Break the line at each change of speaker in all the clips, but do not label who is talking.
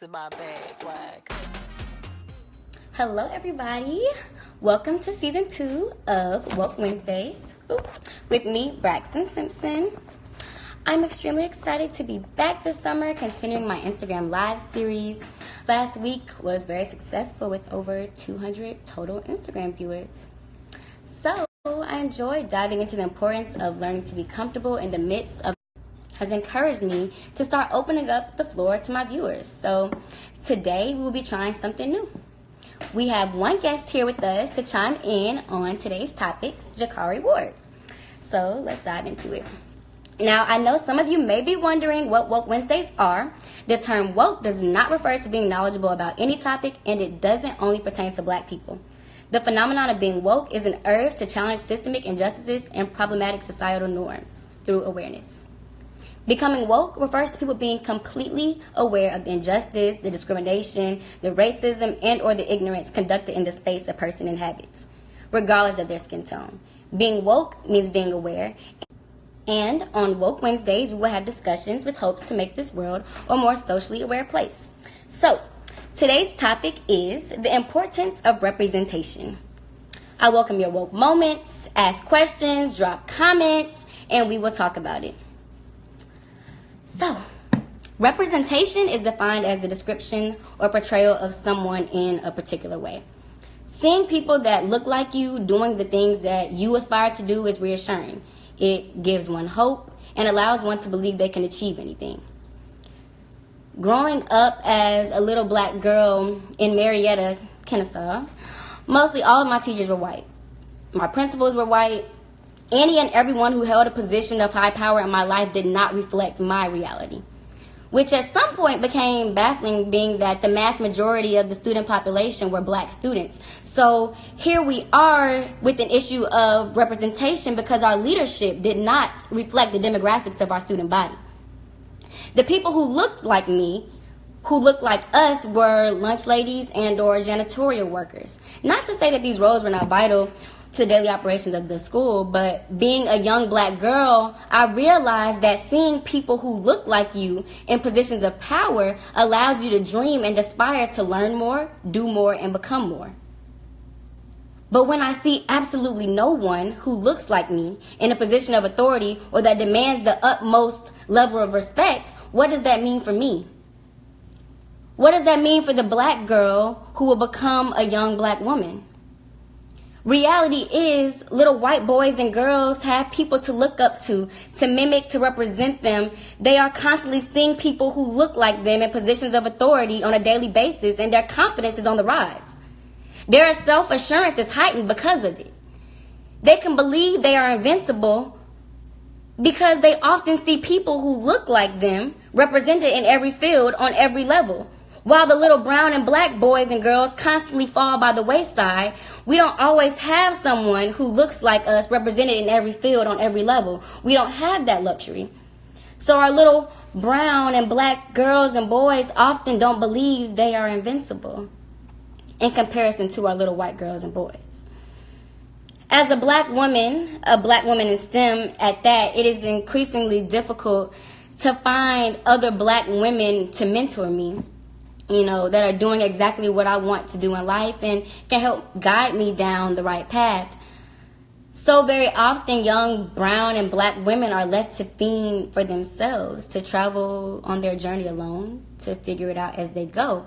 to my bag swag.
Hello, everybody. Welcome to season 2 of Woke Wednesdays with me, Braxton Simpson. I'm extremely excited to be back this summer, continuing my Instagram Live series. Last week was very successful with over 200 total Instagram viewers. So I enjoyed diving into the importance of learning to be comfortable in the midst of has encouraged me to start opening up the floor to my viewers. So today we will be trying something new. We have one guest here with us to chime in on today's topics, Jakari Ward. So let's dive into it. Now, I know some of you may be wondering what Woke Wednesdays are. The term woke does not refer to being knowledgeable about any topic, and it doesn't only pertain to Black people. The phenomenon of being woke is an urge to challenge systemic injustices and problematic societal norms through awareness. Becoming woke refers to people being completely aware of the injustice, the discrimination, the racism, and or the ignorance conducted in the space a person inhabits, regardless of their skin tone. Being woke means being aware. And on Woke Wednesdays, we will have discussions with hopes to make this world a more socially aware place. So, today's topic is the importance of representation. I welcome your woke moments, ask questions, drop comments, and we will talk about it. So, representation is defined as the description or portrayal of someone in a particular way. Seeing people that look like you doing the things that you aspire to do is reassuring. It gives one hope and allows one to believe they can achieve anything. Growing up as a little Black girl in Marietta, Kennesaw, mostly all of my teachers were white. My principals were white. Any and everyone who held a position of high power in my life did not reflect my reality, which at some point became baffling, being that the mass majority of the student population were Black students. So here we are with an issue of representation because our leadership did not reflect the demographics of our student body. The people who looked like me, who looked like us, were lunch ladies and or janitorial workers. Not to say that these roles were not vital to the daily operations of the school, but being a young Black girl, I realized that seeing people who look like you in positions of power allows you to dream and aspire to learn more, do more, and become more. But when I see absolutely no one who looks like me in a position of authority or that demands the utmost level of respect, what does that mean for me? What does that mean for the Black girl who will become a young Black woman? Reality is, little white boys and girls have people to look up to mimic, to represent them. They are constantly seeing people who look like them in positions of authority on a daily basis, and their confidence is on the rise. Their self-assurance is heightened because of it. They can believe they are invincible because they often see people who look like them represented in every field on every level. While the little brown and Black boys and girls constantly fall by the wayside, we don't always have someone who looks like us represented in every field on every level. We don't have that luxury. So our little brown and Black girls and boys often don't believe they are invincible in comparison to our little white girls and boys. As a Black woman in STEM at that, it is increasingly difficult to find other Black women to mentor me, that are doing exactly what I want to do in life and can help guide me down the right path. So very often, young brown and Black women are left to fend for themselves, to travel on their journey alone, to figure it out as they go,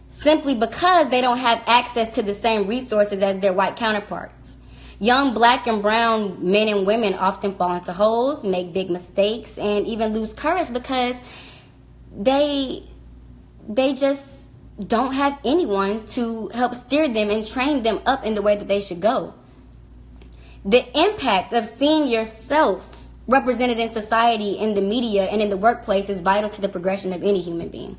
simply because they don't have access to the same resources as their white counterparts. Young Black and brown men and women often fall into holes, make big mistakes, and even lose courage because they just don't have anyone to help steer them and train them up in the way that they should go. The impact of seeing yourself represented in society, in the media, and in the workplace is vital to the progression of any human being.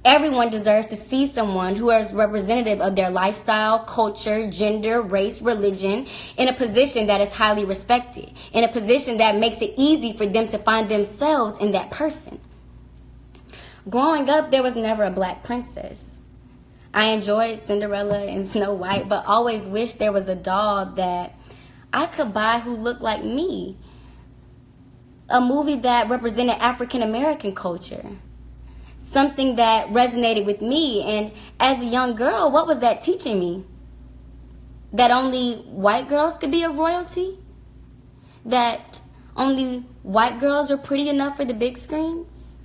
Everyone deserves to see someone who is representative of their lifestyle, culture, gender, race, religion, in a position that is highly respected, in a position that makes it easy for them to find themselves in that person. Growing up, there was never a Black princess. I enjoyed Cinderella and Snow White, but always wished there was a doll that I could buy who looked like me. A movie that represented African American culture. something that resonated with me. And as a young girl, what was that teaching me? That only white girls could be of royalty? That only white girls are pretty enough for the big screens?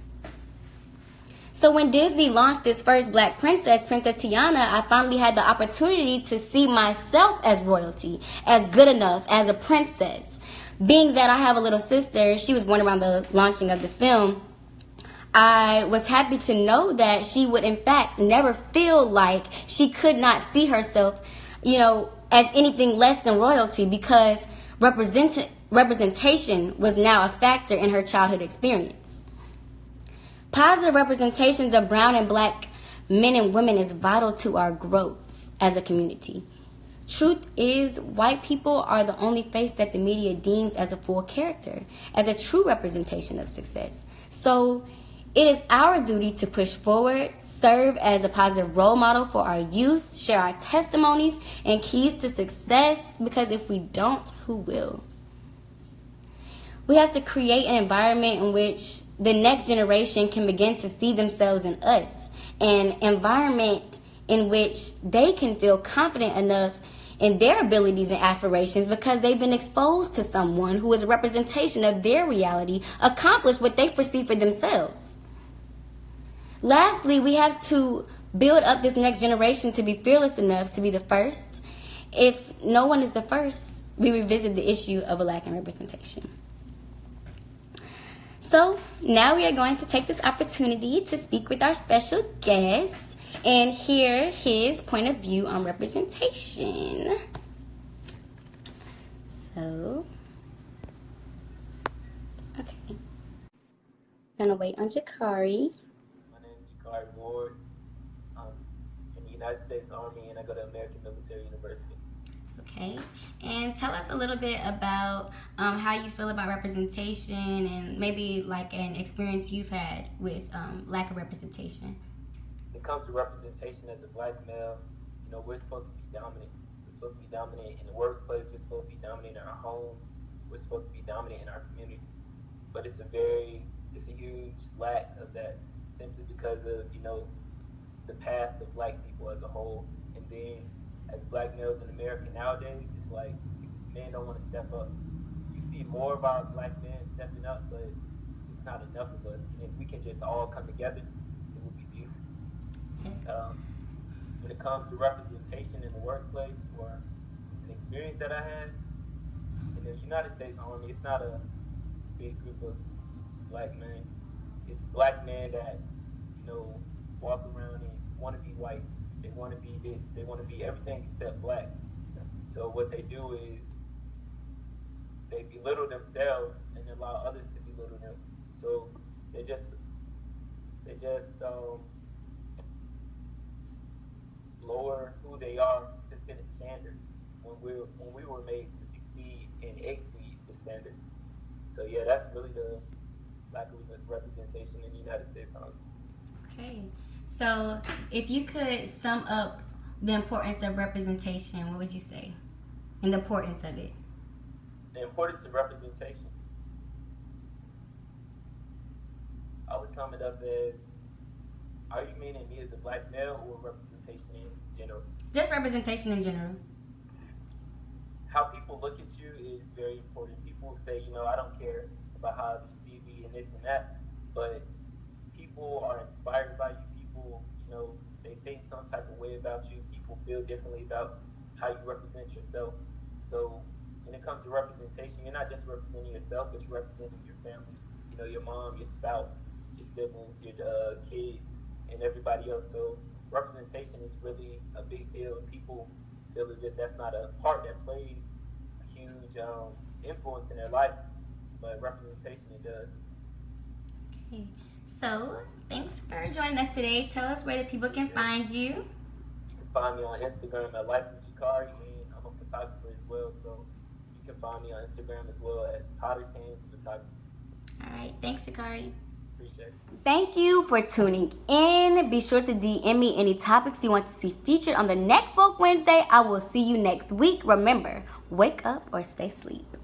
So when Disney launched this first black princess, Princess Tiana, I finally had the opportunity to see myself as royalty, as good enough, as a princess. Being that I have a little sister, she was born around the launching of the film, I was happy to know that she would in fact never feel like she could not see herself, as anything less than royalty, because representation was now a factor in her childhood experience. Positive representations of brown and black men and women is vital to our growth as a community. Truth is, white people are the only face that the media deems as a full character, as a true representation of success. So it is our duty to push forward, serve as a positive role model for our youth, share our testimonies and keys to success, because if we don't, who will? We have to create an environment in which the next generation can begin to see themselves in us, an environment in which they can feel confident enough in their abilities and aspirations because they've been exposed to someone who is a representation of their reality, accomplish what they foresee for themselves. Lastly, we have to build up this next generation to be fearless enough to be the first. If no one is the first, we revisit the issue of a lack in representation. So now we are going to take this opportunity to speak with our special guest and hear his point of view on representation. So, okay. Gonna wait on Jakari.
My name is Jakari Ward. I'm in the United States Army and I go to American Military University.
Okay, and tell us a little bit about how you feel about representation and maybe like an experience you've had with lack of representation.
When it comes to representation as a black male, we're supposed to be dominant. We're supposed to be dominant in the workplace. We're supposed to be dominant in our homes. We're supposed to be dominant in our communities. But it's a huge lack of that simply because of, the past of black people as a whole. And then as black males in America nowadays, it's like men don't want to step up. You see more of our black men stepping up, but it's not enough of us. And if we can just all come together, it would be beautiful.
Yes.
When it comes to representation in the workplace, or an experience that I had in the United States Army, it's not a big group of black men. It's black men that, walk around and want to be white. They want to be this. They want to be everything except black. So what they do is they belittle themselves and allow others to belittle them. So they just lower who they are to fit a standard when we were made to succeed and exceed the standard. So yeah, that's really the lack of representation in the United States Army.
Okay. So, if you could sum up the importance of representation, what would you say? And the importance of it?
The importance of representation. I would sum it up as, are you meaning me as a black male or representation in general?
Just representation in general.
How people look at you is very important. People will say, I don't care about how others see me and this and that, but people are inspired by you. People, they think some type of way about you. People feel differently about how you represent yourself. So when it comes to representation, you're not just representing yourself, but you're representing your family. Your mom, your spouse, your siblings, your kids, and everybody else. So representation is really a big deal. People feel as if that's not a part that plays a huge influence in their life, but representation, it does.
Okay. So, thanks for joining us today. Tell us where the people can find you.
You can find me on Instagram at Life with Jakari, and I'm a photographer as well, so you can find me on Instagram as well at Potter's Hands Photography.
All right. Thanks, Jakari.
Appreciate it.
Thank you for tuning in. Be sure to DM me any topics you want to see featured on the next Woke Wednesday. I will see you next week. Remember, wake up or stay asleep.